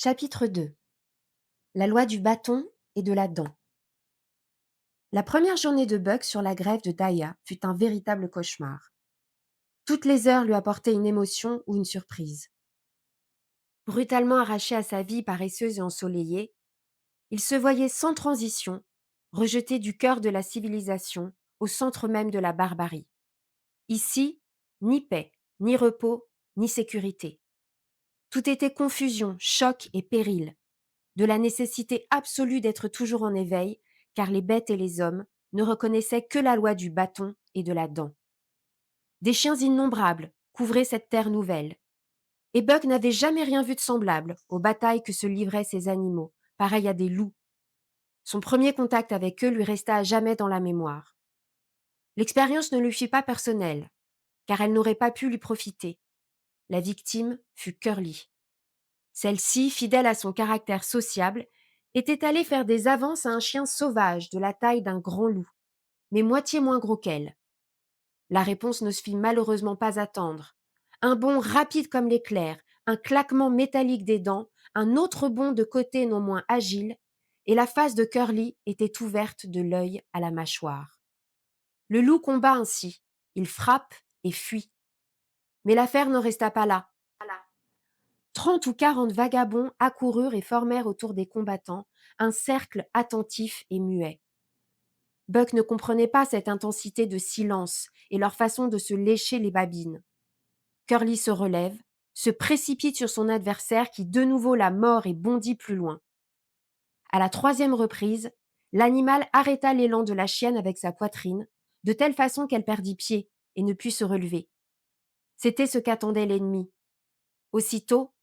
Chapitre 2. La loi du bâton et de la dent. La première journée de Buck sur la grève de Daya fut un véritable cauchemar. Toutes les heures lui apportaient une émotion ou une surprise. Brutalement arraché à sa vie paresseuse et ensoleillée, il se voyait sans transition, rejeté du cœur de la civilisation, au centre même de la barbarie. Ici, ni paix, ni repos, ni sécurité. Tout était confusion, choc et péril, de la nécessité absolue d'être toujours en éveil, car les bêtes et les hommes ne reconnaissaient que la loi du bâton et de la dent. Des chiens innombrables couvraient cette terre nouvelle, et Buck n'avait jamais rien vu de semblable aux batailles que se livraient ces animaux, pareils à des loups. Son premier contact avec eux lui resta à jamais dans la mémoire. L'expérience ne lui fut pas personnelle, car elle n'aurait pas pu lui profiter. La victime fut Curly. Celle-ci, fidèle à son caractère sociable, était allée faire des avances à un chien sauvage de la taille d'un grand loup, mais moitié moins gros qu'elle. La réponse ne se fit malheureusement pas attendre. Un bond rapide comme l'éclair, un claquement métallique des dents, un autre bond de côté non moins agile, et la face de Curly était ouverte de l'œil à la mâchoire. Le loup combat ainsi. Il frappe et fuit. Mais l'affaire ne resta pas là. 30 ou 40 vagabonds accoururent et formèrent autour des combattants un cercle attentif et muet. Buck ne comprenait pas cette intensité de silence et leur façon de se lécher les babines. Curly se relève, se précipite sur son adversaire qui de nouveau la mord et bondit plus loin. À la troisième reprise, l'animal arrêta l'élan de la chienne avec sa poitrine, de telle façon qu'elle perdit pied et ne put se relever. C'était ce qu'attendait l'ennemi. Aussitôt,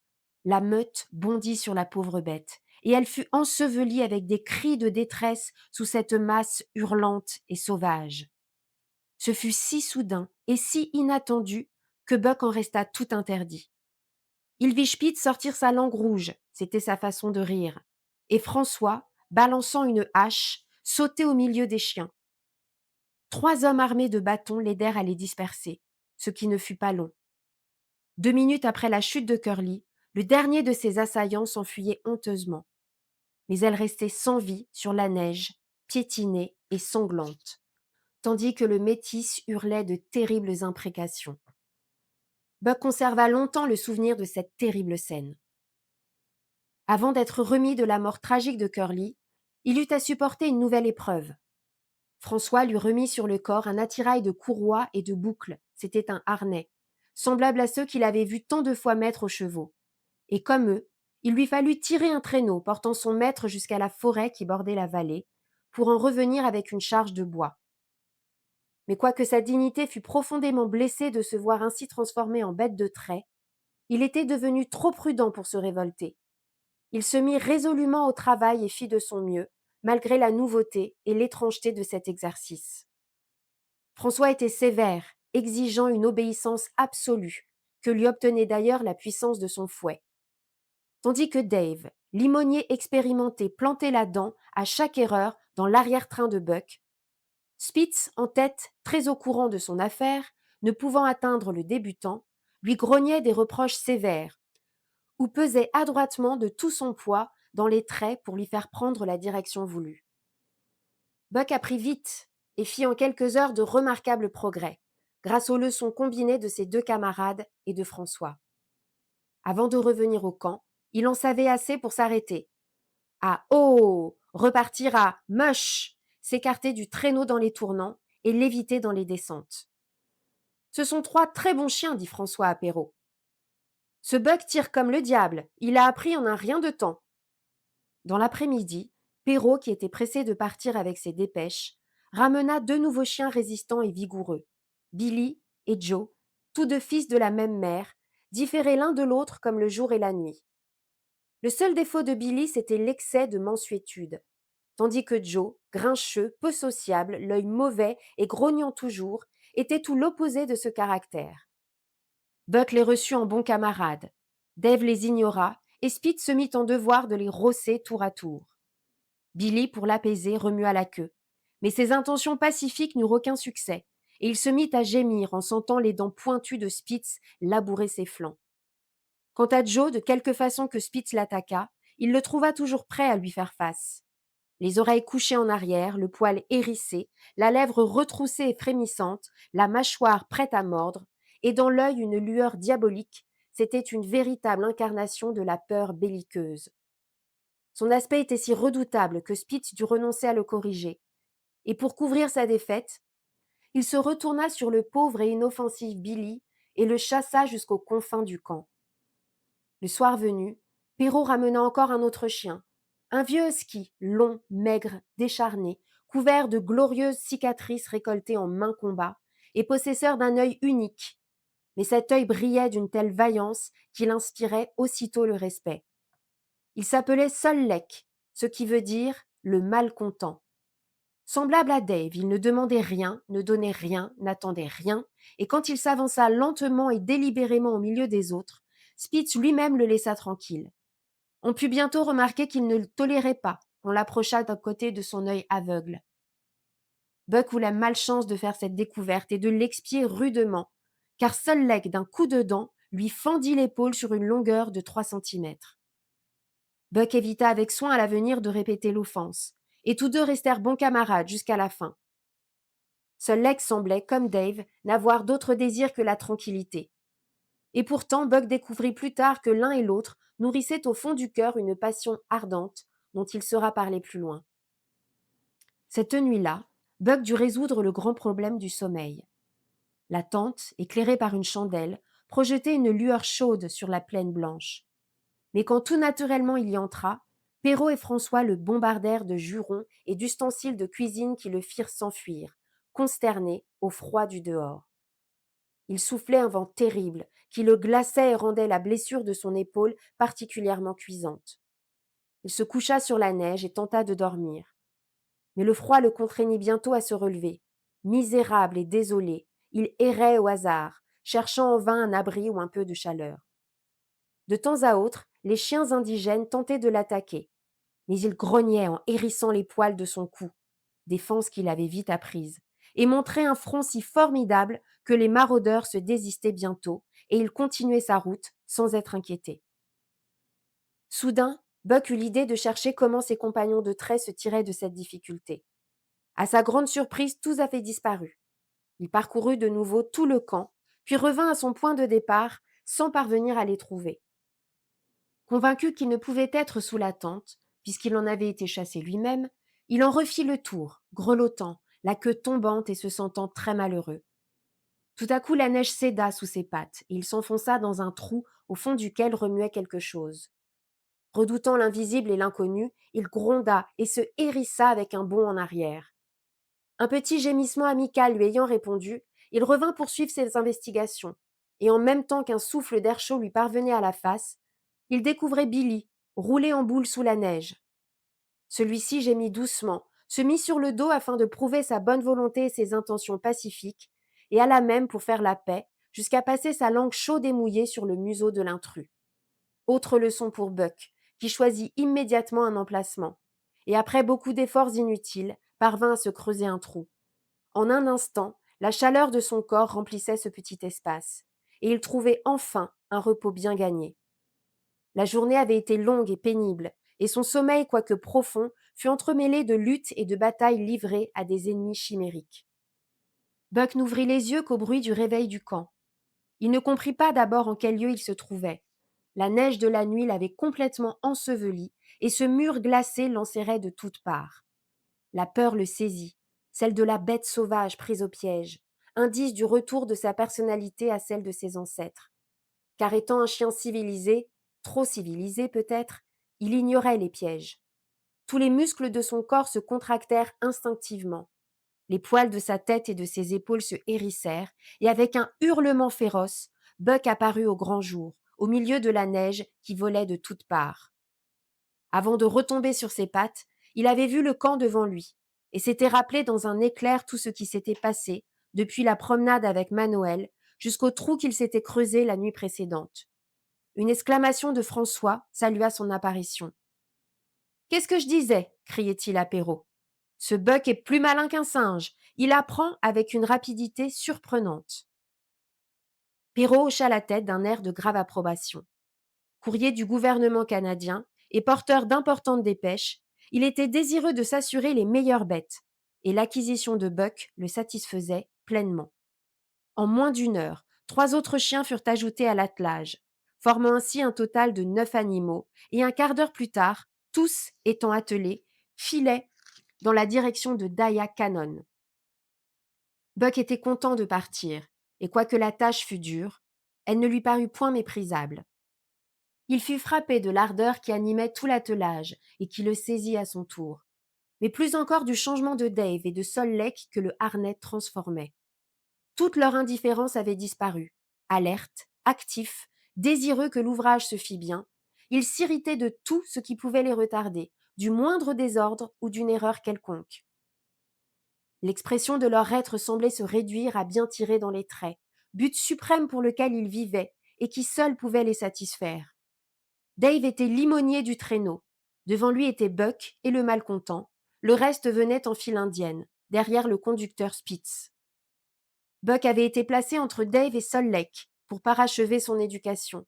la meute bondit sur la pauvre bête, et elle fut ensevelie avec des cris de détresse sous cette masse hurlante et sauvage. Ce fut si soudain et si inattendu que Buck en resta tout interdit. Il vit Spitz sortir sa langue rouge, c'était sa façon de rire, et François, balançant une hache, sauter au milieu des chiens. 3 hommes armés de bâtons l'aidèrent à les disperser, ce qui ne fut pas long. 2 minutes après la chute de Curly, le dernier de ses assaillants s'enfuyait honteusement. Mais elle restait sans vie sur la neige, piétinée et sanglante, tandis que le métis hurlait de terribles imprécations. Buck conserva longtemps le souvenir de cette terrible scène. Avant d'être remis de la mort tragique de Curly, il eut à supporter une nouvelle épreuve. François lui remit sur le corps un attirail de courroies et de boucles, c'était un harnais, semblable à ceux qu'il avait vus tant de fois mettre aux chevaux. Et comme eux, il lui fallut tirer un traîneau portant son maître jusqu'à la forêt qui bordait la vallée, pour en revenir avec une charge de bois. Mais quoique sa dignité fût profondément blessée de se voir ainsi transformé en bête de trait, il était devenu trop prudent pour se révolter. Il se mit résolument au travail et fit de son mieux, malgré la nouveauté et l'étrangeté de cet exercice. François était sévère, exigeant une obéissance absolue, que lui obtenait d'ailleurs la puissance de son fouet. Tandis que Dave, limonier expérimenté, plantait la dent à chaque erreur dans l'arrière-train de Buck, Spitz, en tête, très au courant de son affaire, ne pouvant atteindre le débutant, lui grognait des reproches sévères, ou pesait adroitement de tout son poids dans les traits pour lui faire prendre la direction voulue. Buck apprit vite et fit en quelques heures de remarquables progrès, grâce aux leçons combinées de ses 2 camarades et de François. Avant de revenir au camp, il en savait assez pour s'arrêter. À oh repartir à mush, s'écarter du traîneau dans les tournants et l'éviter dans les descentes. Ce sont 3 très bons chiens, dit François à Perrault. Ce Buck tire comme le diable, il a appris en un rien de temps. Dans l'après-midi, Perrault, qui était pressé de partir avec ses dépêches, ramena 2 nouveaux chiens résistants et vigoureux, Billy et Joe, tous 2 fils de la même mère, différés l'un de l'autre comme le jour et la nuit. Le seul défaut de Billy, c'était l'excès de mansuétude, tandis que Joe, grincheux, peu sociable, l'œil mauvais et grognant toujours, était tout l'opposé de ce caractère. Buck les reçut en bons camarades. Dave les ignora, et Spitz se mit en devoir de les rosser tour à tour. Billy, pour l'apaiser, remua la queue. Mais ses intentions pacifiques n'eurent aucun succès, et il se mit à gémir en sentant les dents pointues de Spitz labourer ses flancs. Quant à Joe, de quelque façon que Spitz l'attaqua, il le trouva toujours prêt à lui faire face. Les oreilles couchées en arrière, le poil hérissé, la lèvre retroussée et frémissante, la mâchoire prête à mordre, et dans l'œil une lueur diabolique, c'était une véritable incarnation de la peur belliqueuse. Son aspect était si redoutable que Spitz dut renoncer à le corriger, et pour couvrir sa défaite, il se retourna sur le pauvre et inoffensif Billy et le chassa jusqu'aux confins du camp. Le soir venu, Perrault ramena encore un autre chien, un vieux husky, long, maigre, décharné, couvert de glorieuses cicatrices récoltées en maint combat, et possesseur d'un œil unique. Mais cet œil brillait d'une telle vaillance qu'il inspirait aussitôt le respect. Il s'appelait Sol Lek, ce qui veut dire le malcontent. Semblable à Dave, il ne demandait rien, ne donnait rien, n'attendait rien, et quand il s'avança lentement et délibérément au milieu des autres, Spitz lui-même le laissa tranquille. On put bientôt remarquer qu'il ne le tolérait pas qu'on l'approchât d'un côté de son œil aveugle. Buck eut la malchance de faire cette découverte et de l'expier rudement, car Sol Lek, d'un coup de dent, lui fendit l'épaule sur une longueur de 3 centimètres. Buck évita avec soin à l'avenir de répéter l'offense, et tous deux restèrent bons camarades jusqu'à la fin. Seul Lek semblait, comme Dave, n'avoir d'autre désir que la tranquillité. Et pourtant, Buck découvrit plus tard que l'un et l'autre nourrissaient au fond du cœur une passion ardente dont il sera parlé plus loin. Cette nuit-là, Buck dut résoudre le grand problème du sommeil. La tente, éclairée par une chandelle, projetait une lueur chaude sur la plaine blanche. Mais quand tout naturellement il y entra, Perrault et François le bombardèrent de jurons et d'ustensiles de cuisine qui le firent s'enfuir, consterné au froid du dehors. Il soufflait un vent terrible qui le glaçait et rendait la blessure de son épaule particulièrement cuisante. Il se coucha sur la neige et tenta de dormir. Mais le froid le contraignit bientôt à se relever. Misérable et désolé, il errait au hasard, cherchant en vain un abri ou un peu de chaleur. De temps à autre, les chiens indigènes tentaient de l'attaquer, mais il grognait en hérissant les poils de son cou, défense qu'il avait vite apprise, et montrait un front si formidable que les maraudeurs se désistaient bientôt, et il continuait sa route sans être inquiété. Soudain, Buck eut l'idée de chercher comment ses compagnons de trait se tiraient de cette difficulté. À sa grande surprise, tous avaient disparu. Il parcourut de nouveau tout le camp, puis revint à son point de départ sans parvenir à les trouver. Convaincu qu'il ne pouvait être sous la tente, puisqu'il en avait été chassé lui-même, il en refit le tour, grelottant, la queue tombante et se sentant très malheureux. Tout à coup, la neige céda sous ses pattes, et il s'enfonça dans un trou au fond duquel remuait quelque chose. Redoutant l'invisible et l'inconnu, il gronda et se hérissa avec un bond en arrière. Un petit gémissement amical lui ayant répondu, il revint poursuivre ses investigations, et en même temps qu'un souffle d'air chaud lui parvenait à la face, il découvrait Billy, roulé en boule sous la neige. Celui-ci gémit doucement, se mit sur le dos afin de prouver sa bonne volonté et ses intentions pacifiques, et alla même pour faire la paix, jusqu'à passer sa langue chaude et mouillée sur le museau de l'intrus. Autre leçon pour Buck, qui choisit immédiatement un emplacement, et après beaucoup d'efforts inutiles, parvint à se creuser un trou. En un instant, la chaleur de son corps remplissait ce petit espace, et il trouvait enfin un repos bien gagné. La journée avait été longue et pénible, et son sommeil, quoique profond, fut entremêlé de luttes et de batailles livrées à des ennemis chimériques. Buck n'ouvrit les yeux qu'au bruit du réveil du camp. Il ne comprit pas d'abord en quel lieu il se trouvait. La neige de la nuit l'avait complètement enseveli, et ce mur glacé l'enserrait de toutes parts. La peur le saisit, celle de la bête sauvage prise au piège, indice du retour de sa personnalité à celle de ses ancêtres. Car étant un chien civilisé, trop civilisé peut-être, il ignorait les pièges. Tous les muscles de son corps se contractèrent instinctivement. Les poils de sa tête et de ses épaules se hérissèrent, et avec un hurlement féroce, Buck apparut au grand jour, au milieu de la neige qui volait de toutes parts. Avant de retomber sur ses pattes, il avait vu le camp devant lui, et s'était rappelé dans un éclair tout ce qui s'était passé, depuis la promenade avec Manoël, jusqu'au trou qu'il s'était creusé la nuit précédente. Une exclamation de François salua son apparition. « Qu'est-ce que je disais » criait-il à Perrault. « Ce Buck est plus malin qu'un singe. Il apprend avec une rapidité surprenante. » Perrault hocha la tête d'un air de grave approbation. Courrier du gouvernement canadien et porteur d'importantes dépêches, il était désireux de s'assurer les meilleures bêtes, et l'acquisition de Buck le satisfaisait pleinement. En moins d'une heure, 3 autres chiens furent ajoutés à l'attelage, formant ainsi un total de 9 animaux, et un quart d'heure plus tard, tous étant attelés, filaient dans la direction de Daya Canon. Buck était content de partir, et quoique la tâche fût dure, elle ne lui parut point méprisable. Il fut frappé de l'ardeur qui animait tout l'attelage et qui le saisit à son tour, mais plus encore du changement de Dave et de Sol Lake que le harnais transformait. Toute leur indifférence avait disparu. Alertes, actifs, désireux que l'ouvrage se fît bien, ils s'irritaient de tout ce qui pouvait les retarder, du moindre désordre ou d'une erreur quelconque. L'expression de leur être semblait se réduire à bien tirer dans les traits, but suprême pour lequel ils vivaient et qui seul pouvait les satisfaire. Dave était limonier du traîneau. Devant lui était Buck et le malcontent. Le reste venait en file indienne, derrière le conducteur Spitz. Buck avait été placé entre Dave et Sol Lake pour parachever son éducation.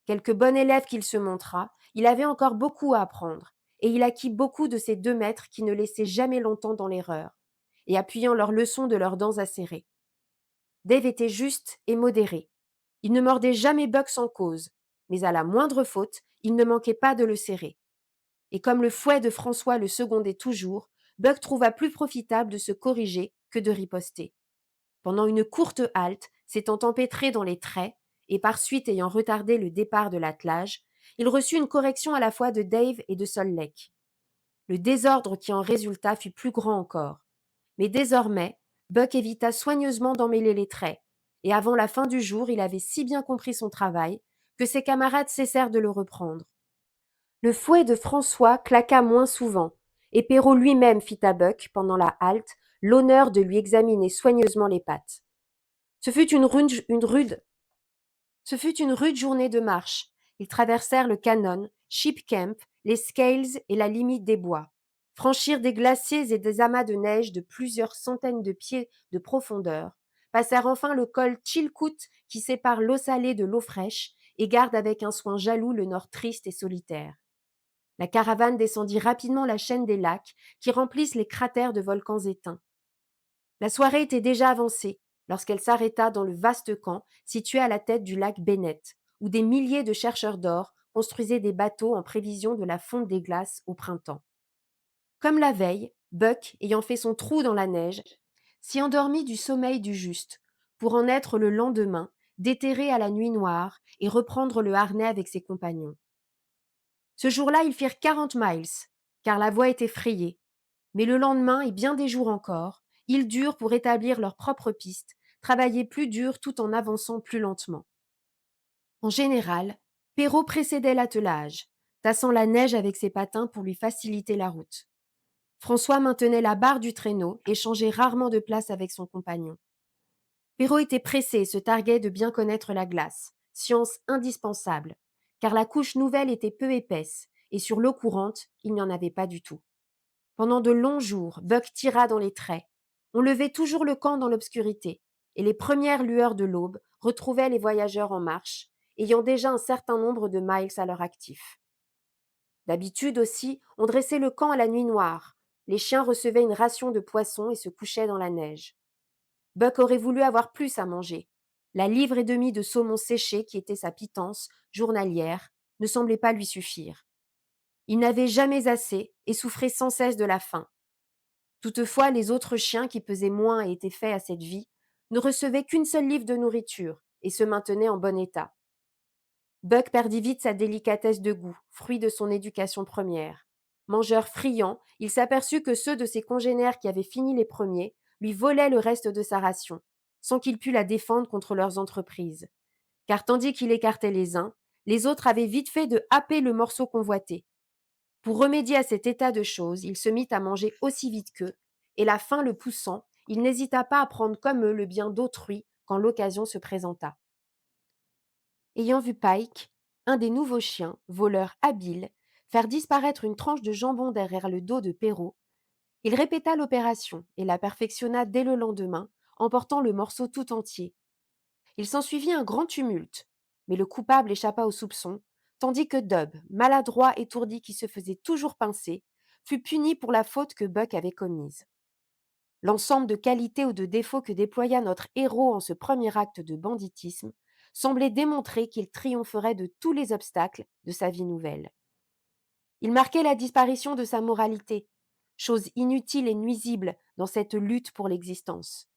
Quelque bon élève qu'il se montra, il avait encore beaucoup à apprendre, et il acquit beaucoup de ces 2 maîtres qui ne laissaient jamais longtemps dans l'erreur, et appuyant leurs leçons de leurs dents acérées. Dave était juste et modéré. Il ne mordait jamais Buck sans cause, mais à la moindre faute, il ne manquait pas de le serrer. Et comme le fouet de François le secondait toujours, Buck trouva plus profitable de se corriger que de riposter. Pendant une courte halte, s'étant empêtré dans les traits, et par suite ayant retardé le départ de l'attelage, il reçut une correction à la fois de Dave et de Sol Lake. Le désordre qui en résulta fut plus grand encore. Mais désormais, Buck évita soigneusement d'emmêler les traits, et avant la fin du jour, il avait si bien compris son travail que ses camarades cessèrent de le reprendre. Le fouet de François claqua moins souvent, et Perrault lui-même fit à Buck, pendant la halte, l'honneur de lui examiner soigneusement les pattes. Ce fut une rude journée de marche. Ils traversèrent le Canon, Sheep Camp, les Scales et la limite des bois, franchirent des glaciers et des amas de neige de plusieurs centaines de pieds de profondeur, passèrent enfin le col Chilkoot qui sépare l'eau salée de l'eau fraîche et garde avec un soin jaloux le nord triste et solitaire. La caravane descendit rapidement la chaîne des lacs qui remplissent les cratères de volcans éteints. La soirée était déjà avancée lorsqu'elle s'arrêta dans le vaste camp situé à la tête du lac Bennett, où des milliers de chercheurs d'or construisaient des bateaux en prévision de la fonte des glaces au printemps. Comme la veille, Buck, ayant fait son trou dans la neige, s'y endormit du sommeil du juste, pour en être le lendemain déterré à la nuit noire et reprendre le harnais avec ses compagnons. Ce jour-là, ils firent 40 miles, car la voie était frayée, mais le lendemain et bien des jours encore, ils durent, pour établir leur propre piste, travailler plus dur tout en avançant plus lentement. En général, Perrault précédait l'attelage, tassant la neige avec ses patins pour lui faciliter la route. François maintenait la barre du traîneau et changeait rarement de place avec son compagnon. Perrault était pressé et se targuait de bien connaître la glace, science indispensable, car la couche nouvelle était peu épaisse, et sur l'eau courante, il n'y en avait pas du tout. Pendant de longs jours, Buck tira dans les traits. On levait toujours le camp dans l'obscurité, et les premières lueurs de l'aube retrouvaient les voyageurs en marche, ayant déjà un certain nombre de miles à leur actif. D'habitude aussi, on dressait le camp à la nuit noire. Les chiens recevaient une ration de poisson et se couchaient dans la neige. Buck aurait voulu avoir plus à manger. La livre et demie de saumon séché qui était sa pitance journalière ne semblait pas lui suffire. Il n'avait jamais assez et souffrait sans cesse de la faim. Toutefois, les autres chiens qui pesaient moins et étaient faits à cette vie ne recevaient qu'une seule livre de nourriture et se maintenaient en bon état. Buck perdit vite sa délicatesse de goût, fruit de son éducation première. Mangeur friand, il s'aperçut que ceux de ses congénères qui avaient fini les premiers lui volaient le reste de sa ration, sans qu'il pût la défendre contre leurs entreprises. Car tandis qu'il écartait les uns, les autres avaient vite fait de happer le morceau convoité. Pour remédier à cet état de choses, il se mit à manger aussi vite qu'eux, et la faim le poussant, il n'hésita pas à prendre comme eux le bien d'autrui quand l'occasion se présenta. Ayant vu Pike, un des nouveaux chiens, voleur habile, faire disparaître une tranche de jambon derrière le dos de Perrault, il répéta l'opération et la perfectionna dès le lendemain, emportant le morceau tout entier. Il s'ensuivit un grand tumulte, mais le coupable échappa aux soupçons, tandis que Dub, maladroit étourdi qui se faisait toujours pincer, fut puni pour la faute que Buck avait commise. L'ensemble de qualités ou de défauts que déploya notre héros en ce premier acte de banditisme semblait démontrer qu'il triompherait de tous les obstacles de sa vie nouvelle. Il marquait la disparition de sa moralité, chose inutile et nuisible dans cette lutte pour l'existence.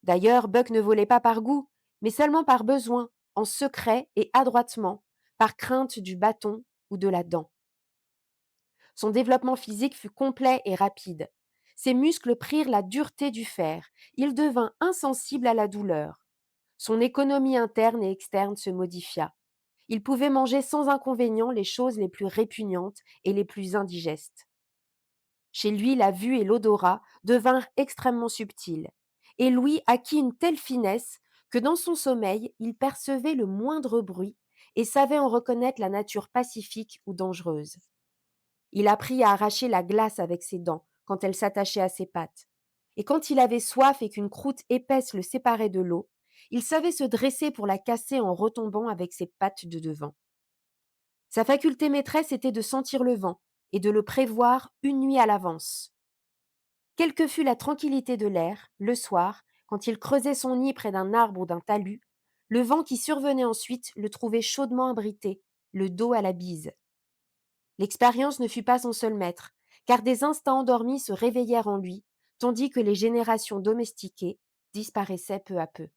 D'ailleurs, Buck ne volait pas par goût, mais seulement par besoin, en secret et adroitement, par crainte du bâton ou de la dent. Son développement physique fut complet et rapide. Ses muscles prirent la dureté du fer. Il devint insensible à la douleur. Son économie interne et externe se modifia. Il pouvait manger sans inconvénient les choses les plus répugnantes et les plus indigestes. Chez lui, la vue et l'odorat devinrent extrêmement subtils, et Louis acquit une telle finesse que dans son sommeil, il percevait le moindre bruit et savait en reconnaître la nature pacifique ou dangereuse. Il apprit à arracher la glace avec ses dents quand elle s'attachait à ses pattes. Et quand il avait soif et qu'une croûte épaisse le séparait de l'eau, il savait se dresser pour la casser en retombant avec ses pattes de devant. Sa faculté maîtresse était de sentir le vent et de le prévoir une nuit à l'avance. Quelle que fût la tranquillité de l'air, le soir, quand il creusait son nid près d'un arbre ou d'un talus, le vent qui survenait ensuite le trouvait chaudement abrité, le dos à la bise. L'expérience ne fut pas son seul maître, car des instincts endormis se réveillèrent en lui, tandis que les générations domestiquées disparaissaient peu à peu.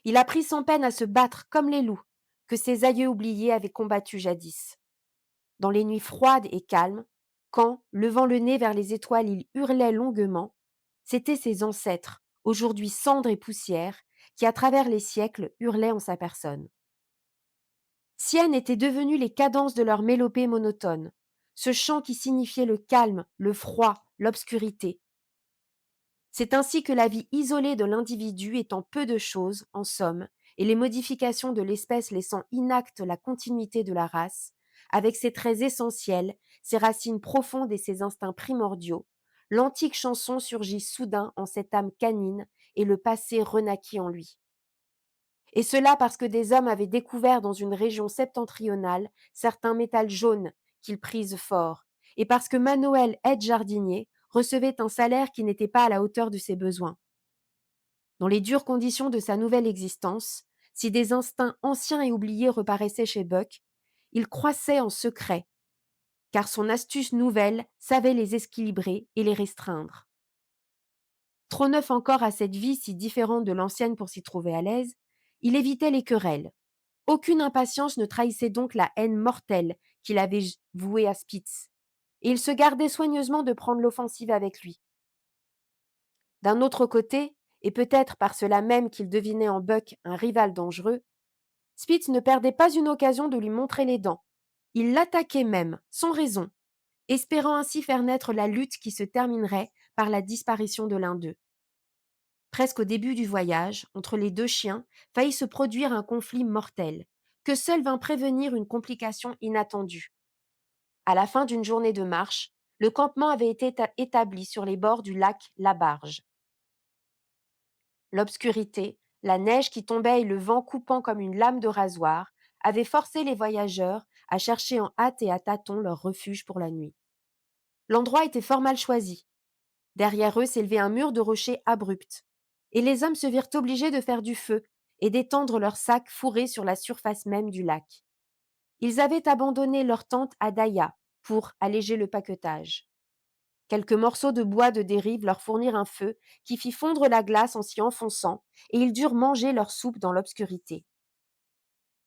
Il apprit sans peine à se battre comme les loups, que ses aïeux oubliés avaient combattus jadis. Dans les nuits froides et calmes, quand, levant le nez vers les étoiles, il hurlait longuement, c'étaient ses ancêtres, aujourd'hui cendres et poussière, qui à travers les siècles hurlaient en sa personne. Siennes étaient devenues les cadences de leur mélopée monotone, ce chant qui signifiait le calme, le froid, l'obscurité. C'est ainsi que la vie isolée de l'individu étant peu de choses, en somme, et les modifications de l'espèce laissant inacte la continuité de la race, avec ses traits essentiels, ses racines profondes et ses instincts primordiaux, l'antique chanson surgit soudain en cette âme canine et le passé renaquit en lui. Et cela parce que des hommes avaient découvert dans une région septentrionale certains métals jaunes qu'ils prisent fort, et parce que Manoël, aide-jardinier, recevait un salaire qui n'était pas à la hauteur de ses besoins. Dans les dures conditions de sa nouvelle existence, si des instincts anciens et oubliés reparaissaient chez Buck, il croissait en secret, car son astuce nouvelle savait les équilibrer et les restreindre. Trop neuf encore à cette vie si différente de l'ancienne pour s'y trouver à l'aise, il évitait les querelles. Aucune impatience ne trahissait donc la haine mortelle qu'il avait vouée à Spitz, et il se gardait soigneusement de prendre l'offensive avec lui. D'un autre côté, et peut-être par cela même qu'il devinait en Buck un rival dangereux, Spitz ne perdait pas une occasion de lui montrer les dents. Il l'attaquait même, sans raison, espérant ainsi faire naître la lutte qui se terminerait par la disparition de l'un d'eux. Presque au début du voyage, entre les deux chiens, faillit se produire un conflit mortel, que seul vint prévenir une complication inattendue. À la fin d'une journée de marche, le campement avait été établi sur les bords du lac Labarge. L'obscurité, la neige qui tombait et le vent coupant comme une lame de rasoir avaient forcé les voyageurs à chercher en hâte et à tâtons leur refuge pour la nuit. L'endroit était fort mal choisi. Derrière eux s'élevait un mur de rochers abrupts, et les hommes se virent obligés de faire du feu et d'étendre leurs sacs fourrés sur la surface même du lac. Ils avaient abandonné leur tente à Daya pour alléger le paquetage. Quelques morceaux de bois de dérive leur fournirent un feu qui fit fondre la glace en s'y enfonçant, et ils durent manger leur soupe dans l'obscurité.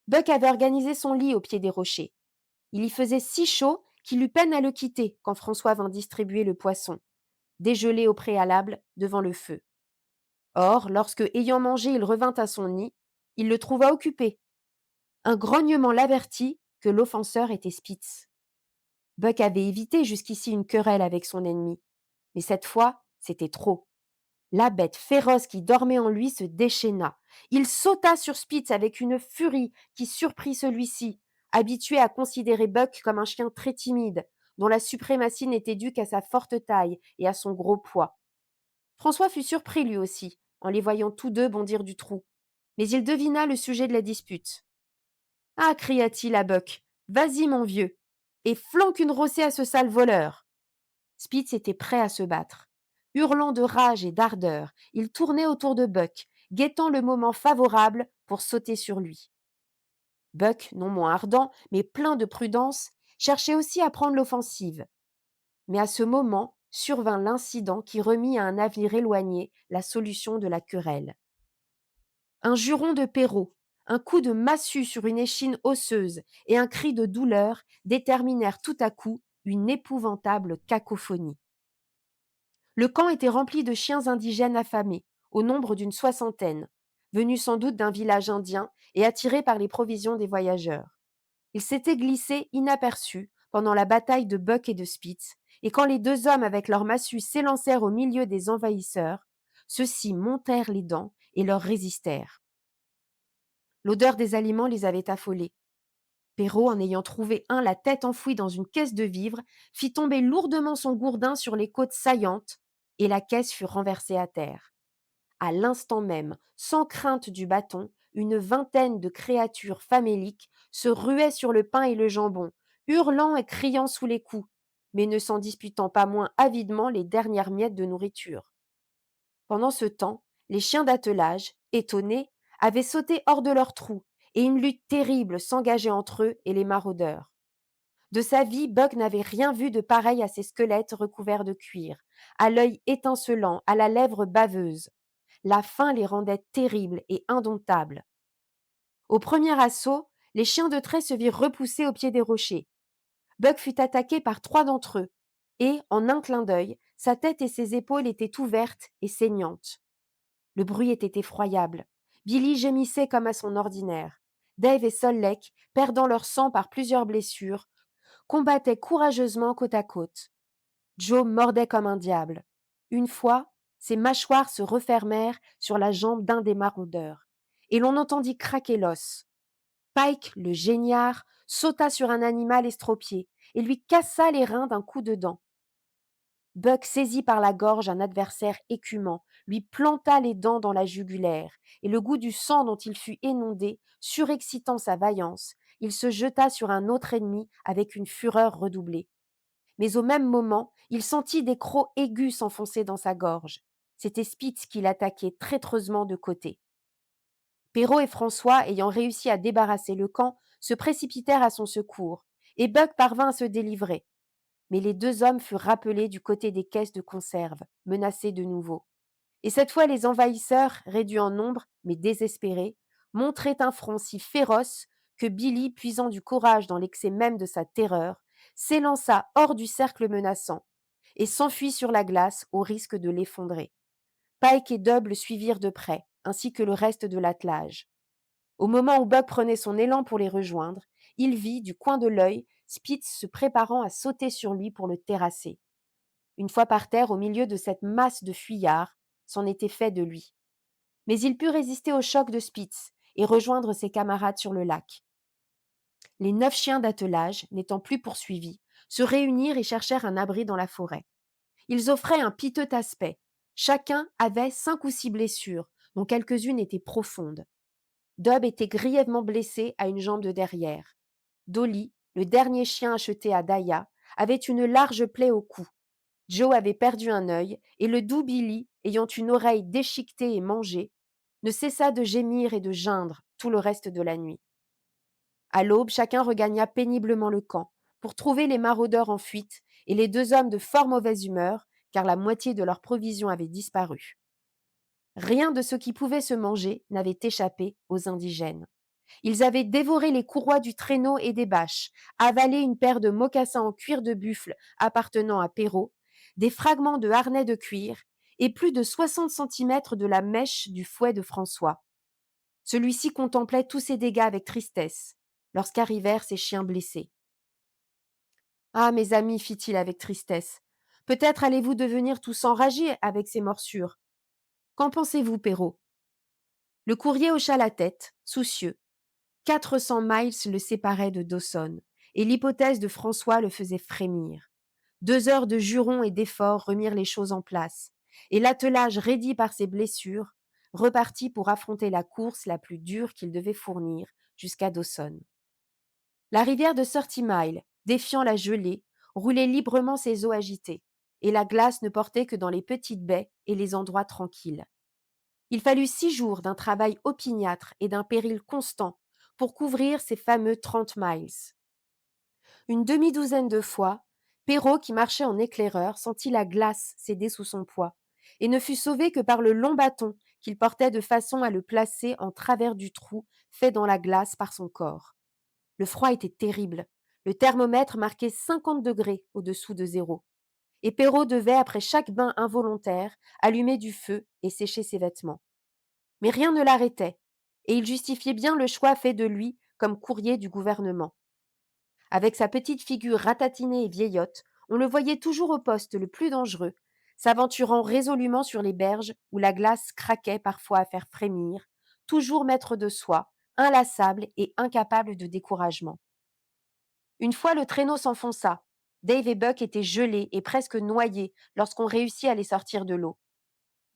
Buck avait organisé son lit au pied des rochers. Il y faisait si chaud qu'il eut peine à le quitter quand François vint distribuer le poisson, dégelé au préalable devant le feu. Or, lorsque, ayant mangé, il revint à son nid, il le trouva occupé. Un grognement l'avertit que l'offenseur était Spitz. Buck avait évité jusqu'ici une querelle avec son ennemi, mais cette fois, c'était trop. La bête féroce qui dormait en lui se déchaîna. Il sauta sur Spitz avec une furie qui surprit celui-ci, habitué à considérer Buck comme un chien très timide, dont la suprématie n'était due qu'à sa forte taille et à son gros poids. François fut surpris lui aussi, en les voyant tous deux bondir du trou, mais il devina le sujet de la dispute. Ah, cria-t-il à Buck, vas-y, mon vieux, et flanque une rossée à ce sale voleur. Spitz était prêt à se battre. Hurlant de rage et d'ardeur, il tournait autour de Buck, guettant le moment favorable pour sauter sur lui. Buck, non moins ardent, mais plein de prudence, cherchait aussi à prendre l'offensive. Mais à ce moment survint l'incident qui remit à un avenir éloigné la solution de la querelle. Un juron de Perrault, un coup de massue sur une échine osseuse et un cri de douleur déterminèrent tout à coup une épouvantable cacophonie. Le camp était rempli de chiens indigènes affamés, au nombre d'une soixantaine, venus sans doute d'un village indien et attirés par les provisions des voyageurs. Ils s'étaient glissés inaperçus pendant la bataille de Buck et de Spitz, et quand les deux hommes avec leurs massues s'élancèrent au milieu des envahisseurs, ceux-ci montèrent les dents et leur résistèrent. L'odeur des aliments les avait affolés. Perrault, en ayant trouvé un la tête enfouie dans une caisse de vivres, fit tomber lourdement son gourdin sur les côtes saillantes, et la caisse fut renversée à terre. À l'instant même, sans crainte du bâton, une vingtaine de créatures faméliques se ruaient sur le pain et le jambon, hurlant et criant sous les coups, mais ne s'en disputant pas moins avidement les dernières miettes de nourriture. Pendant ce temps, les chiens d'attelage, étonnés, avaient sauté hors de leur trou, et une lutte terrible s'engageait entre eux et les maraudeurs. De sa vie, Buck n'avait rien vu de pareil à ces squelettes recouverts de cuir, à l'œil étincelant, à la lèvre baveuse. La faim les rendait terribles et indomptables. Au premier assaut, les chiens de trait se virent repoussés au pied des rochers. Buck fut attaqué par 3 d'entre eux, et, en un clin d'œil, sa tête et ses épaules étaient ouvertes et saignantes. Le bruit était effroyable. Billy gémissait comme à son ordinaire. Dave et Sol Lek, perdant leur sang par plusieurs blessures, combattaient courageusement côte à côte. Joe mordait comme un diable. Une fois, ses mâchoires se refermèrent sur la jambe d'un des maraudeurs, et l'on entendit craquer l'os. Pike, le géniard, sauta sur un animal estropié et lui cassa les reins d'un coup de dent. Buck saisit par la gorge un adversaire écumant, lui planta les dents dans la jugulaire, et le goût du sang dont il fut inondé, surexcitant sa vaillance, il se jeta sur un autre ennemi avec une fureur redoublée. Mais au même moment, il sentit des crocs aigus s'enfoncer dans sa gorge. C'était Spitz qui l'attaquait traîtreusement de côté. Perrault et François, ayant réussi à débarrasser le camp, se précipitèrent à son secours, et Buck parvint à se délivrer. Mais les deux hommes furent rappelés du côté des caisses de conserve, menacés de nouveau. Et cette fois, les envahisseurs, réduits en nombre, mais désespérés, montraient un front si féroce que Billy, puisant du courage dans l'excès même de sa terreur, s'élança hors du cercle menaçant et s'enfuit sur la glace au risque de l'effondrer. Pike et Dub le suivirent de près, ainsi que le reste de l'attelage. Au moment où Buck prenait son élan pour les rejoindre, il vit, du coin de l'œil, Spitz se préparant à sauter sur lui pour le terrasser. Une fois par terre, au milieu de cette masse de fuyards, c'en était fait de lui. Mais il put résister au choc de Spitz et rejoindre ses camarades sur le lac. Les 9 chiens d'attelage, n'étant plus poursuivis, se réunirent et cherchèrent un abri dans la forêt. Ils offraient un piteux aspect. Chacun avait 5 ou 6 blessures, dont quelques-unes étaient profondes. Dub était grièvement blessé à une jambe de derrière. Dolly, le dernier chien acheté à Daya, avait une large plaie au cou. Joe avait perdu un œil, et le doux Billy, ayant une oreille déchiquetée et mangée, ne cessa de gémir et de geindre tout le reste de la nuit. À l'aube, chacun regagna péniblement le camp, pour trouver les maraudeurs en fuite et les deux hommes de fort mauvaise humeur, car la moitié de leurs provisions avait disparu. Rien de ce qui pouvait se manger n'avait échappé aux indigènes. Ils avaient dévoré les courroies du traîneau et des bâches, avalé une paire de mocassins en cuir de buffle appartenant à Perrault, des fragments de harnais de cuir et plus de 60 centimètres de la mèche du fouet de François. Celui-ci contemplait tous ces dégâts avec tristesse, lorsqu'arrivèrent ses chiens blessés. Ah, mes amis, fit-il avec tristesse, peut-être allez-vous devenir tous enragés avec ces morsures. Qu'en pensez-vous, Perrault? Le courrier hocha la tête, soucieux. 400 miles le séparaient de Dawson, et l'hypothèse de François le faisait frémir. 2 heures de jurons et d'efforts remirent les choses en place, et l'attelage raidi par ses blessures repartit pour affronter la course la plus dure qu'il devait fournir jusqu'à Dawson. La rivière de 30 Mile, défiant la gelée, roulait librement ses eaux agitées, et la glace ne portait que dans les petites baies et les endroits tranquilles. Il fallut 6 jours d'un travail opiniâtre et d'un péril constant pour couvrir ces fameux 30 miles. Une demi-douzaine de fois, Perrault, qui marchait en éclaireur, sentit la glace céder sous son poids, et ne fut sauvé que par le long bâton qu'il portait de façon à le placer en travers du trou fait dans la glace par son corps. Le froid était terrible. Le thermomètre marquait 50 degrés au-dessous de zéro. Et Perrault devait, après chaque bain involontaire, allumer du feu et sécher ses vêtements. Mais rien ne l'arrêtait, et il justifiait bien le choix fait de lui comme courrier du gouvernement. Avec sa petite figure ratatinée et vieillotte, on le voyait toujours au poste le plus dangereux, s'aventurant résolument sur les berges où la glace craquait parfois à faire frémir, toujours maître de soi, inlassable et incapable de découragement. Une fois le traîneau s'enfonça. Dave et Buck étaient gelés et presque noyés lorsqu'on réussit à les sortir de l'eau.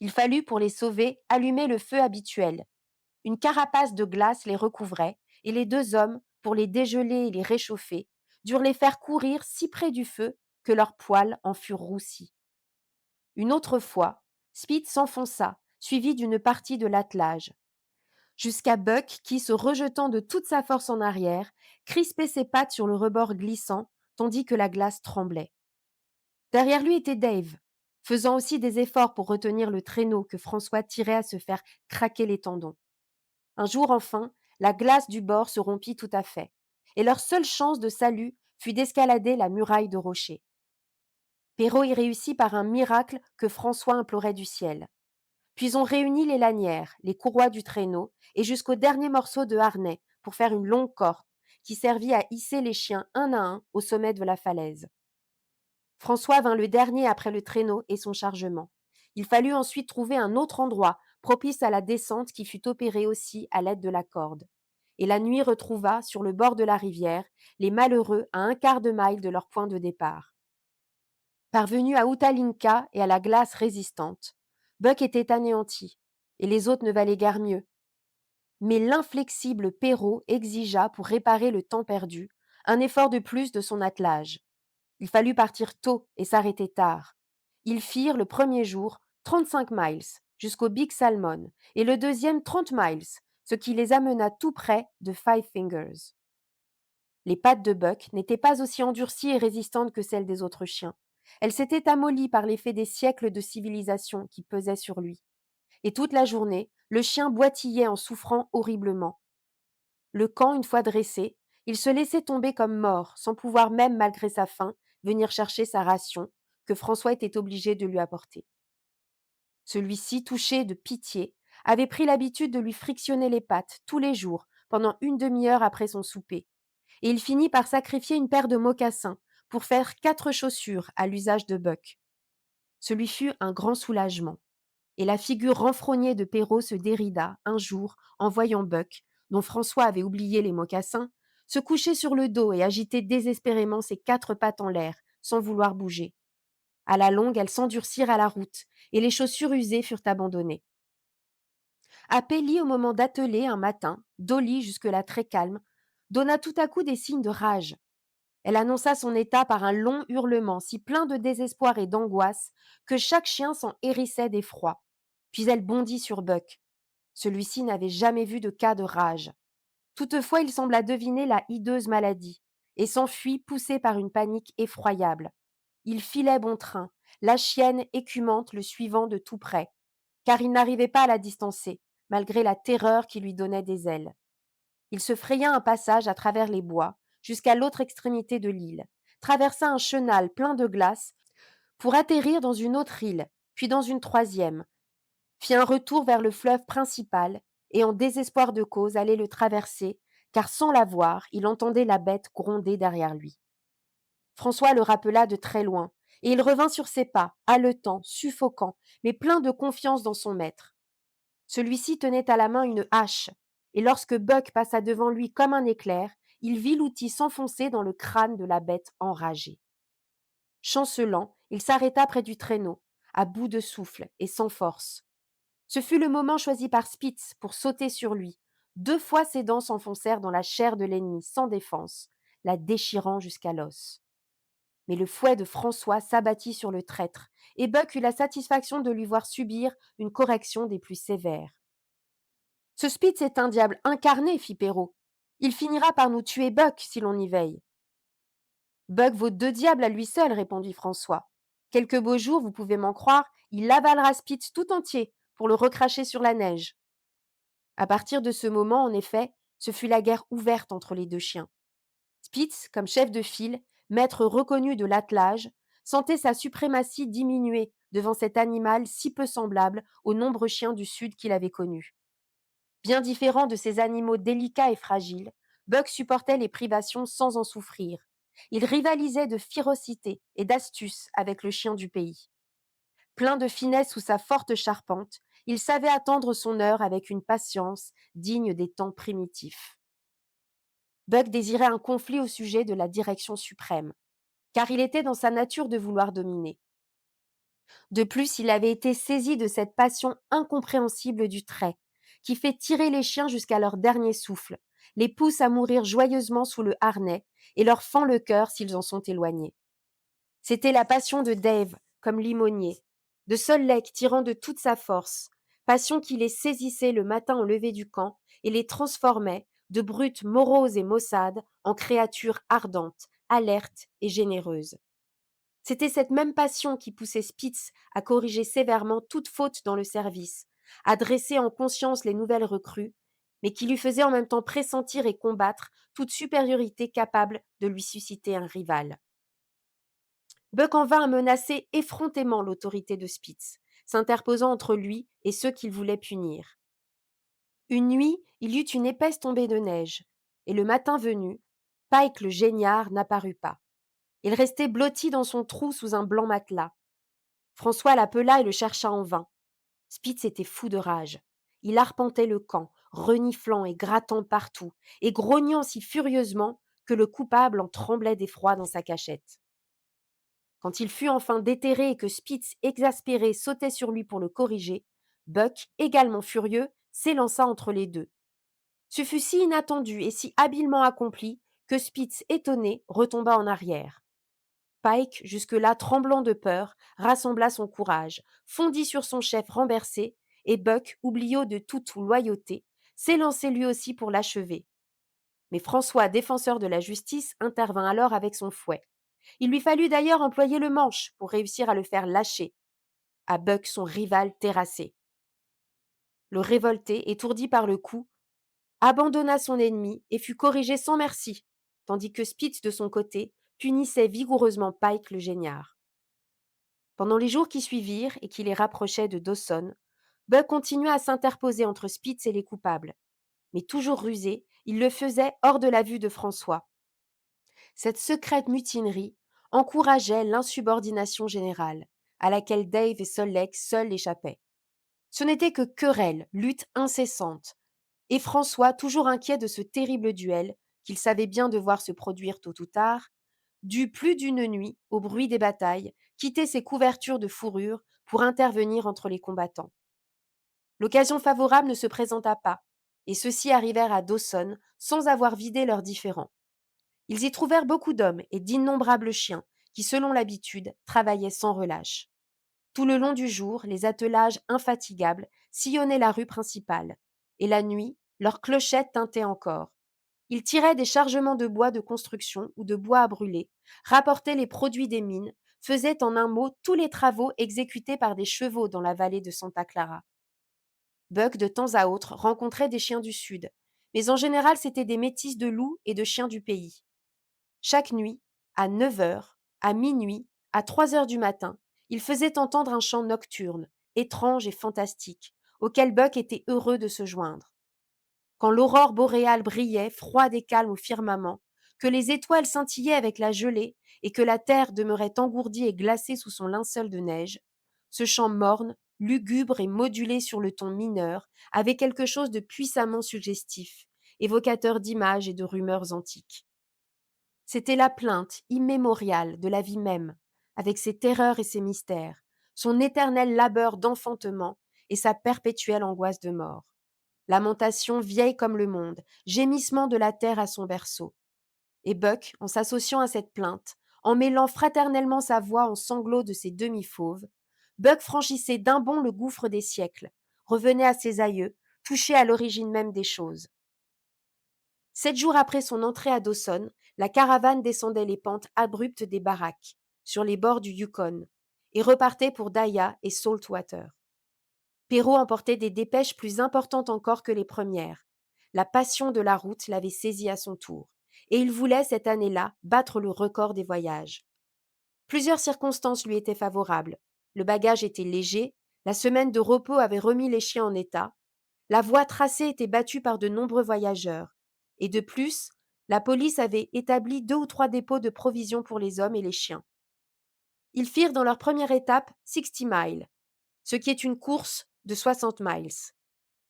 Il fallut, pour les sauver, allumer le feu habituel. Une carapace de glace les recouvrait, et les deux hommes, pour les dégeler et les réchauffer, durent les faire courir si près du feu que leurs poils en furent roussis. Une autre fois, Spitz s'enfonça, suivi d'une partie de l'attelage, jusqu'à Buck qui, se rejetant de toute sa force en arrière, crispait ses pattes sur le rebord glissant, tandis que la glace tremblait. Derrière lui était Dave, faisant aussi des efforts pour retenir le traîneau que François tirait à se faire craquer les tendons. Un jour enfin, la glace du bord se rompit tout à fait, et leur seule chance de salut fut d'escalader la muraille de rochers. Perrault y réussit par un miracle que François implorait du ciel. Puis on réunit les lanières, les courroies du traîneau, et jusqu'au dernier morceau de harnais pour faire une longue corde qui servit à hisser les chiens un à un au sommet de la falaise. François vint le dernier après le traîneau et son chargement. Il fallut ensuite trouver un autre endroit propice à la descente qui fut opérée aussi à l'aide de la corde. Et la nuit retrouva, sur le bord de la rivière, les malheureux à un quart de mille de leur point de départ. Parvenus à Outalinka et à la glace résistante, Buck était anéanti, et les autres ne valaient guère mieux. Mais l'inflexible Perrault exigea, pour réparer le temps perdu, un effort de plus de son attelage. Il fallut partir tôt et s'arrêter tard. Ils firent le premier jour 35 miles jusqu'au Big Salmon et le deuxième 30 miles, ce qui les amena tout près de Five Fingers. Les pattes de Buck n'étaient pas aussi endurcies et résistantes que celles des autres chiens. Elles s'étaient amollies par l'effet des siècles de civilisation qui pesaient sur lui. Et toute la journée, le chien boitillait en souffrant horriblement. Le camp, une fois dressé, il se laissait tomber comme mort, sans pouvoir même, malgré sa faim, venir chercher sa ration, que François était obligé de lui apporter. Celui-ci, touché de pitié, avait pris l'habitude de lui frictionner les pattes tous les jours, pendant une demi-heure après son souper, et il finit par sacrifier une paire de mocassins pour faire 4 chaussures à l'usage de Buck. Ce lui fut un grand soulagement, et la figure renfrognée de Perrault se dérida, un jour, en voyant Buck, dont François avait oublié les mocassins, se coucher sur le dos et agiter désespérément ses 4 pattes en l'air, sans vouloir bouger. À la longue, elles s'endurcirent à la route, et les chaussures usées furent abandonnées. À Pelly, au moment d'atteler un matin, Dolly, jusque-là très calme, donna tout à coup des signes de rage. Elle annonça son état par un long hurlement si plein de désespoir et d'angoisse que chaque chien s'en hérissait d'effroi. Puis elle bondit sur Buck. Celui-ci n'avait jamais vu de cas de rage. Toutefois, il sembla deviner la hideuse maladie et s'enfuit poussé par une panique effroyable. Il filait bon train, la chienne écumante le suivant de tout près, car il n'arrivait pas à la distancer, malgré la terreur qui lui donnait des ailes. Il se fraya un passage à travers les bois, jusqu'à l'autre extrémité de l'île, traversa un chenal plein de glace pour atterrir dans une autre île, puis dans une troisième, fit un retour vers le fleuve principal et, en désespoir de cause, allait le traverser, car sans la voir, il entendait la bête gronder derrière lui. François le rappela de très loin, et il revint sur ses pas, haletant, suffocant, mais plein de confiance dans son maître. Celui-ci tenait à la main une hache, et lorsque Buck passa devant lui comme un éclair, il vit l'outil s'enfoncer dans le crâne de la bête enragée. Chancelant, il s'arrêta près du traîneau, à bout de souffle et sans force. Ce fut le moment choisi par Spitz pour sauter sur lui. 2 fois ses dents s'enfoncèrent dans la chair de l'ennemi sans défense, la déchirant jusqu'à l'os. Mais le fouet de François s'abattit sur le traître, et Buck eut la satisfaction de lui voir subir une correction des plus sévères. Ce Spitz est un diable incarné, fit Perrault. Il finira par nous tuer Buck si l'on y veille. Buck vaut 2 diables à lui seul, répondit François. Quelques beaux jours, vous pouvez m'en croire, il avalera Spitz tout entier pour le recracher sur la neige. À partir de ce moment, en effet, ce fut la guerre ouverte entre les 2 chiens. Spitz, comme chef de file, maître reconnu de l'attelage, sentait sa suprématie diminuer devant cet animal si peu semblable aux nombreux chiens du sud qu'il avait connus. Bien différent de ces animaux délicats et fragiles, Buck supportait les privations sans en souffrir. Il rivalisait de férocité et d'astuce avec le chien du pays. Plein de finesse sous sa forte charpente, il savait attendre son heure avec une patience digne des temps primitifs. Buck désirait un conflit au sujet de la direction suprême, car il était dans sa nature de vouloir dominer. De plus, il avait été saisi de cette passion incompréhensible du trait, qui fait tirer les chiens jusqu'à leur dernier souffle, les pousse à mourir joyeusement sous le harnais et leur fend le cœur s'ils en sont éloignés. C'était la passion de Dave, comme Limonier, de Sol Leke tirant de toute sa force, passion qui les saisissait le matin au lever du camp et les transformait, de brutes moroses et maussades, en créatures ardentes, alertes et généreuses. C'était cette même passion qui poussait Spitz à corriger sévèrement toute faute dans le service, à dresser en conscience les nouvelles recrues, mais qui lui faisait en même temps pressentir et combattre toute supériorité capable de lui susciter un rival. Buck en vint à menacer effrontément l'autorité de Spitz, s'interposant entre lui et ceux qu'il voulait punir. Une nuit, il y eut une épaisse tombée de neige, et le matin venu, Pike le géniard n'apparut pas. Il restait blotti dans son trou sous un blanc matelas. François l'appela et le chercha en vain. Spitz était fou de rage. Il arpentait le camp, reniflant et grattant partout, et grognant si furieusement que le coupable en tremblait d'effroi dans sa cachette. Quand il fut enfin déterré et que Spitz, exaspéré, sautait sur lui pour le corriger, Buck, également furieux, s'élança entre les deux. Ce fut si inattendu et si habilement accompli que Spitz, étonné, retomba en arrière. Pike, jusque-là tremblant de peur, rassembla son courage, fondit sur son chef renversé, et Buck, oublieux de toute loyauté, s'élançait lui aussi pour l'achever. Mais François, défenseur de la justice, intervint alors avec son fouet. Il lui fallut d'ailleurs employer le manche pour réussir à le faire lâcher, à Buck son rival terrassé. Le révolté, étourdi par le coup, abandonna son ennemi et fut corrigé sans merci, tandis que Spitz, de son côté, punissait vigoureusement Pike le géniard. Pendant les jours qui suivirent et qui les rapprochaient de Dawson, Buck continua à s'interposer entre Spitz et les coupables. Mais toujours rusé, il le faisait hors de la vue de François. Cette secrète mutinerie encourageait l'insubordination générale, à laquelle Dave et Sol Leke seuls échappaient. Ce n'était que querelle, lutte incessante, et François, toujours inquiet de ce terrible duel, qu'il savait bien devoir se produire tôt ou tard, dut plus d'une nuit, au bruit des batailles, quitter ses couvertures de fourrure pour intervenir entre les combattants. L'occasion favorable ne se présenta pas, et ceux-ci arrivèrent à Dawson sans avoir vidé leurs différends. Ils y trouvèrent beaucoup d'hommes et d'innombrables chiens qui, selon l'habitude, travaillaient sans relâche. Tout le long du jour, les attelages infatigables sillonnaient la rue principale, et la nuit, leurs clochettes tintaient encore. Ils tiraient des chargements de bois de construction ou de bois à brûler, rapportaient les produits des mines, faisaient en un mot tous les travaux exécutés par des chevaux dans la vallée de Santa Clara. Buck, de temps à autre, rencontrait des chiens du sud, mais en général c'étaient des métis de loups et de chiens du pays. Chaque nuit, à 9 heures, à minuit, à 3 heures du matin, il faisait entendre un chant nocturne, étrange et fantastique, auquel Buck était heureux de se joindre. Quand l'aurore boréale brillait, froide et calme au firmament, que les étoiles scintillaient avec la gelée et que la terre demeurait engourdie et glacée sous son linceul de neige, ce chant morne, lugubre et modulé sur le ton mineur avait quelque chose de puissamment suggestif, évocateur d'images et de rumeurs antiques. C'était la plainte immémoriale de la vie même, avec ses terreurs et ses mystères, son éternel labeur d'enfantement et sa perpétuelle angoisse de mort. Lamentation vieille comme le monde, gémissement de la terre à son berceau. Et Buck, en s'associant à cette plainte, en mêlant fraternellement sa voix en sanglots de ses demi-fauves, Buck franchissait d'un bond le gouffre des siècles, revenait à ses aïeux, touché à l'origine même des choses. 7 jours après son entrée à Dawson, la caravane descendait les pentes abruptes des baraques, sur les bords du Yukon, et repartait pour Daya et Saltwater. Perrault emportait des dépêches plus importantes encore que les premières. La passion de la route l'avait saisi à son tour, et il voulait cette année-là battre le record des voyages. Plusieurs circonstances lui étaient favorables. Le bagage était léger, la semaine de repos avait remis les chiens en état, la voie tracée était battue par de nombreux voyageurs, et de plus, la police avait établi 2 ou 3 dépôts de provisions pour les hommes et les chiens. Ils firent dans leur première étape 60 miles, ce qui est une course de 60 miles,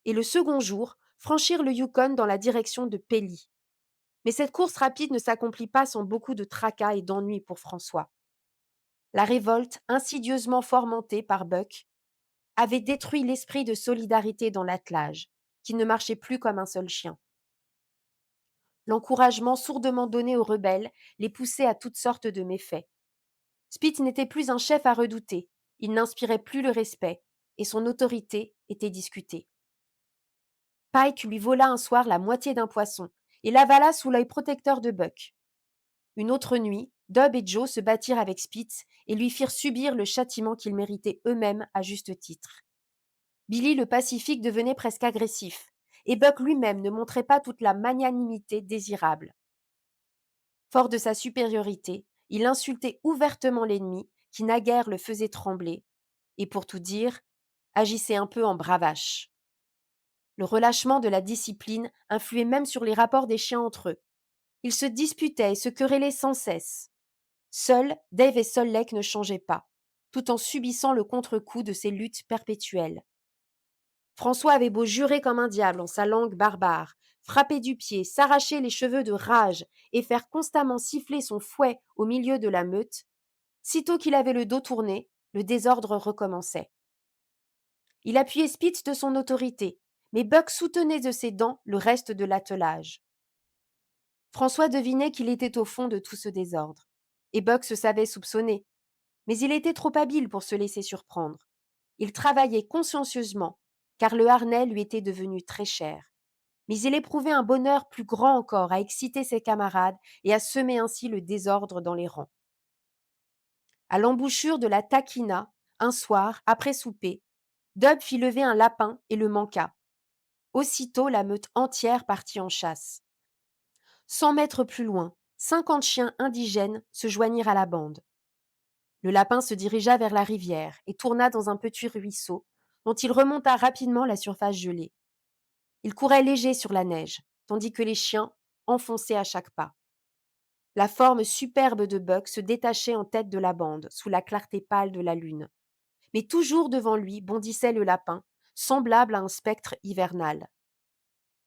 et le second jour, franchirent le Yukon dans la direction de Pelly. Mais cette course rapide ne s'accomplit pas sans beaucoup de tracas et d'ennuis pour François. La révolte, insidieusement fomentée par Buck, avait détruit l'esprit de solidarité dans l'attelage, qui ne marchait plus comme un seul chien. L'encouragement sourdement donné aux rebelles les poussait à toutes sortes de méfaits. Spitz n'était plus un chef à redouter, il n'inspirait plus le respect, et son autorité était discutée. Pike lui vola un soir la moitié d'un poisson et l'avala sous l'œil protecteur de Buck. Une autre nuit, Dub et Joe se battirent avec Spitz et lui firent subir le châtiment qu'ils méritaient eux-mêmes à juste titre. Billy le Pacifique devenait presque agressif, et Buck lui-même ne montrait pas toute la magnanimité désirable. Fort de sa supériorité, il insultait ouvertement l'ennemi, qui naguère le faisait trembler, et pour tout dire, agissait un peu en bravache. Le relâchement de la discipline influait même sur les rapports des chiens entre eux. Ils se disputaient et se querellaient sans cesse. Seuls Dave et Sol Lake ne changeaient pas, tout en subissant le contre-coup de ces luttes perpétuelles. François avait beau jurer comme un diable en sa langue barbare, frapper du pied, s'arracher les cheveux de rage et faire constamment siffler son fouet au milieu de la meute, sitôt qu'il avait le dos tourné, le désordre recommençait. Il appuyait Spitz de son autorité, mais Buck soutenait de ses dents le reste de l'attelage. François devinait qu'il était au fond de tout ce désordre, et Buck se savait soupçonné, mais il était trop habile pour se laisser surprendre. Il travaillait consciencieusement, car le harnais lui était devenu très cher. Mais il éprouvait un bonheur plus grand encore à exciter ses camarades et à semer ainsi le désordre dans les rangs. À l'embouchure de la Taquina, un soir, après souper, Dub fit lever un lapin et le manqua. Aussitôt, la meute entière partit en chasse. 100 mètres plus loin, 50 chiens indigènes se joignirent à la bande. Le lapin se dirigea vers la rivière et tourna dans un petit ruisseau, dont il remonta rapidement la surface gelée. Il courait léger sur la neige, tandis que les chiens enfonçaient à chaque pas. La forme superbe de Buck se détachait en tête de la bande, sous la clarté pâle de la lune. Mais toujours devant lui bondissait le lapin, semblable à un spectre hivernal.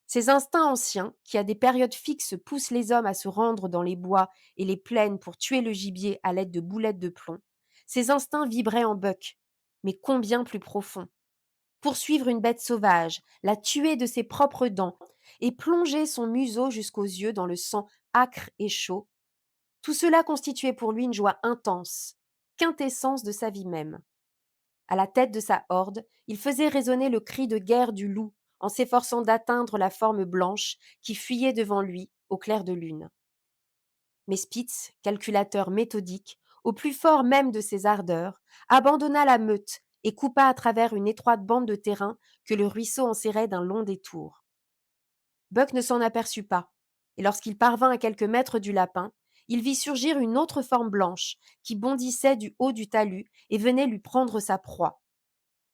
Ces instincts anciens, qui à des périodes fixes poussent les hommes à se rendre dans les bois et les plaines pour tuer le gibier à l'aide de boulettes de plomb, ces instincts vibraient en Buck, mais combien plus profonds. Poursuivre une bête sauvage, la tuer de ses propres dents et plonger son museau jusqu'aux yeux dans le sang âcre et chaud, tout cela constituait pour lui une joie intense, quintessence de sa vie même. À la tête de sa horde, il faisait résonner le cri de guerre du loup en s'efforçant d'atteindre la forme blanche qui fuyait devant lui au clair de lune. Mais Spitz, calculateur méthodique, au plus fort même de ses ardeurs, abandonna la meute et coupa à travers une étroite bande de terrain que le ruisseau enserrait d'un long détour. Buck ne s'en aperçut pas, et lorsqu'il parvint à quelques mètres du lapin, il vit surgir une autre forme blanche qui bondissait du haut du talus et venait lui prendre sa proie.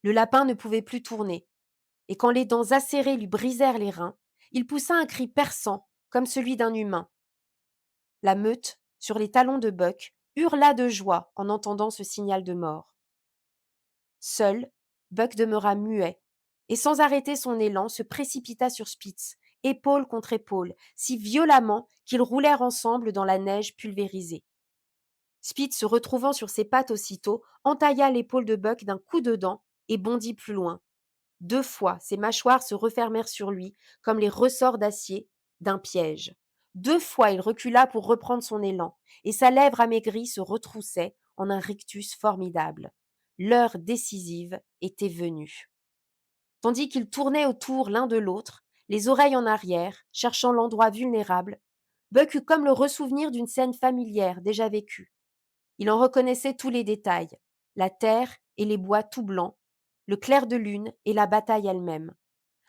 Le lapin ne pouvait plus tourner, et quand les dents acérées lui brisèrent les reins, il poussa un cri perçant, comme celui d'un humain. La meute, sur les talons de Buck, hurla de joie en entendant ce signal de mort. Seul, Buck demeura muet, et sans arrêter son élan, se précipita sur Spitz, épaule contre épaule, si violemment qu'ils roulèrent ensemble dans la neige pulvérisée. Spitz, se retrouvant sur ses pattes aussitôt, entailla l'épaule de Buck d'un coup de dent et bondit plus loin. 2 fois, ses mâchoires se refermèrent sur lui, comme les ressorts d'acier d'un piège. 2 fois il recula pour reprendre son élan, et sa lèvre amaigrie se retroussait en un rictus formidable. L'heure décisive était venue. Tandis qu'ils tournaient autour l'un de l'autre, les oreilles en arrière, cherchant l'endroit vulnérable, Buck eut comme le ressouvenir d'une scène familière déjà vécue. Il en reconnaissait tous les détails, la terre et les bois tout blancs, le clair de lune et la bataille elle-même.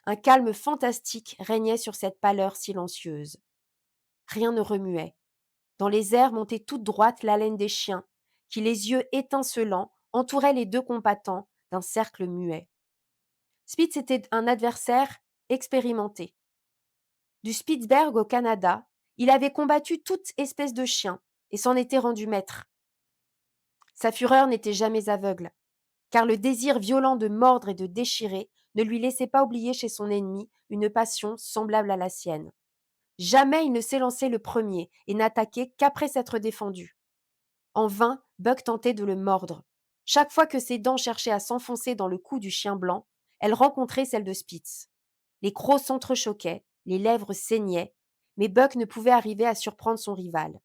Un calme fantastique régnait sur cette pâleur silencieuse. Rien ne remuait. Dans les airs montait toute droite l'haleine des chiens, qui, les yeux étincelants, entouraient les deux combattants d'un cercle muet. Spitz était un adversaire expérimenté. Du Spitzberg au Canada, il avait combattu toute espèce de chien et s'en était rendu maître. Sa fureur n'était jamais aveugle, car le désir violent de mordre et de déchirer ne lui laissait pas oublier chez son ennemi une passion semblable à la sienne. Jamais il ne s'élançait le premier et n'attaquait qu'après s'être défendu. En vain, Buck tentait de le mordre. Chaque fois que ses dents cherchaient à s'enfoncer dans le cou du chien blanc, elles rencontraient celles de Spitz. Les crocs s'entrechoquaient, les lèvres saignaient, mais Buck ne pouvait arriver à surprendre son rival.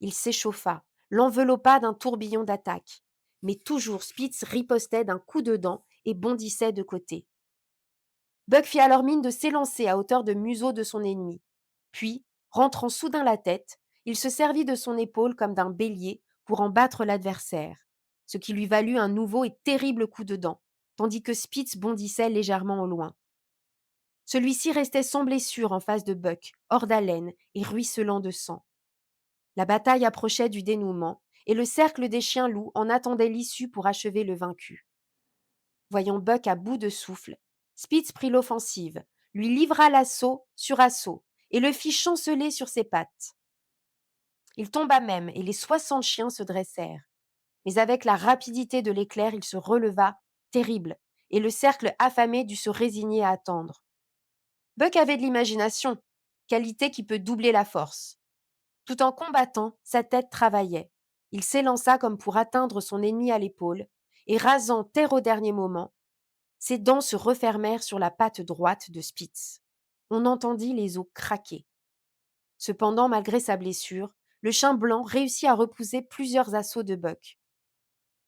Il s'échauffa, l'enveloppa d'un tourbillon d'attaques. Mais toujours Spitz ripostait d'un coup de dent et bondissait de côté. Buck fit alors mine de s'élancer à hauteur de museau de son ennemi. Puis, rentrant soudain la tête, il se servit de son épaule comme d'un bélier pour en battre l'adversaire, ce qui lui valut un nouveau et terrible coup de dent, tandis que Spitz bondissait légèrement au loin. Celui-ci restait sans blessure en face de Buck, hors d'haleine et ruisselant de sang. La bataille approchait du dénouement, et le cercle des chiens loups en attendait l'issue pour achever le vaincu. Voyant Buck à bout de souffle, Spitz prit l'offensive, lui livra l'assaut sur assaut, et le fit chanceler sur ses pattes. Il tomba même, et les 60 chiens se dressèrent. Mais avec la rapidité de l'éclair, il se releva, terrible, et le cercle affamé dut se résigner à attendre. Buck avait de l'imagination, qualité qui peut doubler la force. Tout en combattant, sa tête travaillait. Il s'élança comme pour atteindre son ennemi à l'épaule, et rasant terre au dernier moment, ses dents se refermèrent sur la patte droite de Spitz. On entendit les os craquer. Cependant, malgré sa blessure, le chien blanc réussit à repousser plusieurs assauts de Buck.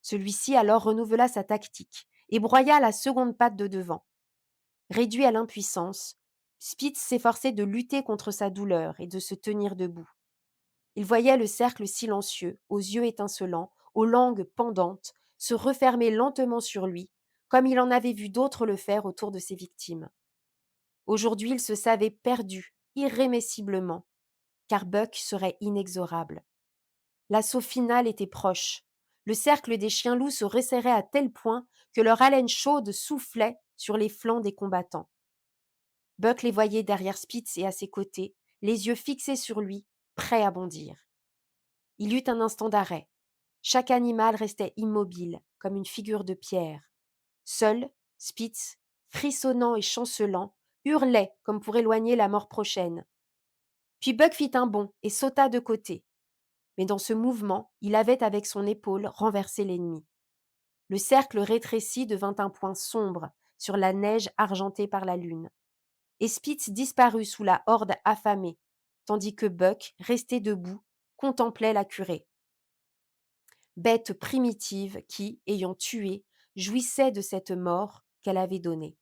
Celui-ci alors renouvela sa tactique et broya la seconde patte de devant. Réduit à l'impuissance, Spitz s'efforçait de lutter contre sa douleur et de se tenir debout. Il voyait le cercle silencieux, aux yeux étincelants, aux langues pendantes, se refermer lentement sur lui, comme il en avait vu d'autres le faire autour de ses victimes. Aujourd'hui, il se savait perdu, irrémissiblement, car Buck serait inexorable. L'assaut final était proche. Le cercle des chiens loups se resserrait à tel point que leur haleine chaude soufflait sur les flancs des combattants. Buck les voyait derrière Spitz et à ses côtés, les yeux fixés sur lui, prêts à bondir. Il eut un instant d'arrêt. Chaque animal restait immobile, comme une figure de pierre. Seul, Spitz, frissonnant et chancelant, hurlait comme pour éloigner la mort prochaine. Puis Buck fit un bond et sauta de côté. Mais dans ce mouvement, il avait avec son épaule renversé l'ennemi. Le cercle rétréci devint un point sombre sur la neige argentée par la lune. Et Spitz disparut sous la horde affamée, tandis que Buck, resté debout, contemplait la curée. Bête primitive qui, ayant tué, jouissait de cette mort qu'elle avait donnée.